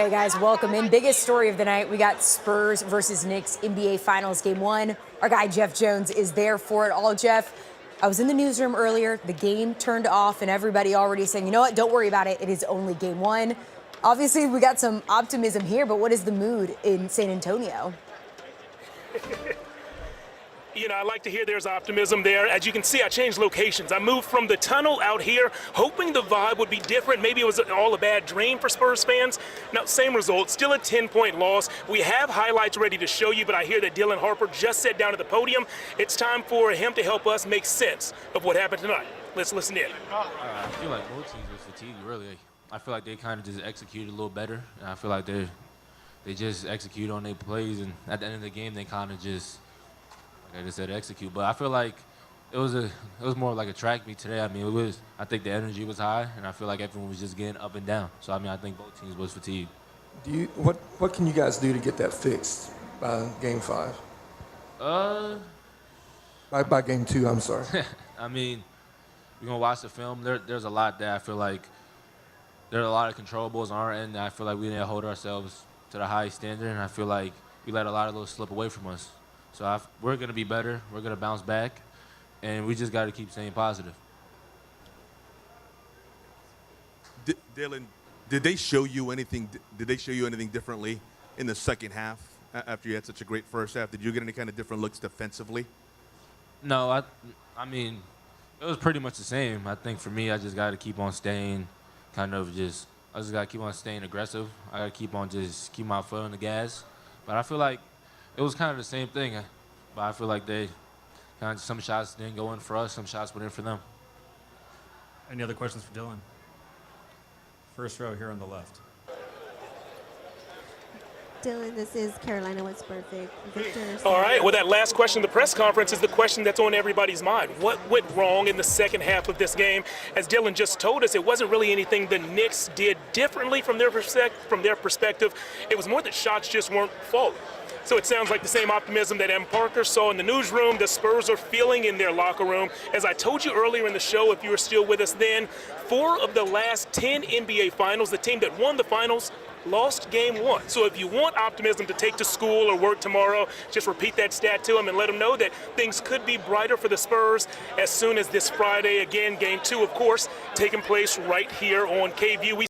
Hey guys, welcome in. Biggest story of the night. We got Spurs versus Knicks NBA Finals Game 1. Our guy Jeff Jones is there for it all. Jeff, I was in the newsroom earlier. The game turned off and everybody already saying, you know what, don't worry about it. It is only Game 1. Obviously, we got some optimism here, but what is the mood in San Antonio? I like to hear there's optimism there. As you can see, I changed locations. I moved from the tunnel out here, hoping the vibe would be different. Maybe it was all a bad dream for Spurs fans. Now, same result, still a 10-point loss. We have highlights ready to show you, but I hear that Harper just sat down at the podium. It's time for him to help us make sense of what happened tonight. Let's listen in. I feel like both teams were fatigued, really. I feel like they kind of just executed a little better, and I feel like they just execute on their plays, and at the end of the game, they kind of just, like I just said, execute. But I feel like it was more like a track meet today. I mean, I think the energy was high, and I feel like everyone was just getting up and down. So I think both teams was fatigued. What can you guys do to get that fixed by Game 5? By Game 2, I'm sorry. I mean, we're gonna watch the film. There's a lot that I feel like there are a lot of controllables on our end that I feel like we didn't hold ourselves to the highest standard, and I feel like we let a lot of those slip away from us. So we're going to be better. We're going to bounce back, and we just got to keep staying positive. Dylan, did they show you anything? Did they show you anything differently in the second half after you had such a great first half? Did you get any kind of different looks defensively? No, I mean, it was pretty much the same. I think for me, I just got to keep on staying, I just got to keep on staying aggressive. I got to keep my foot on the gas. But I feel like it was kind of the same thing, but I feel like some shots didn't go in for us, some shots went in for them. Any other questions for Dylan? First row here on the left. Dylan, this is Carolina What's Perfect. All right, well, that last question in the press conference is the question that's on everybody's mind. What went wrong in the second half of this game? As Dylan just told us, it wasn't really anything the Knicks did differently from their perspective. It was more that shots just weren't falling. So it sounds like the same optimism that M. Parker saw in the newsroom, the Spurs are feeling in their locker room. As I told you earlier in the show, if you were still with us then, 4 of the last 10 NBA Finals, the team that won the finals lost Game 1. So if you want optimism to take to school or work tomorrow, just repeat that stat to them and let them know that things could be brighter for the Spurs as soon as this Friday. Again, Game 2, of course, taking place right here on KVUE.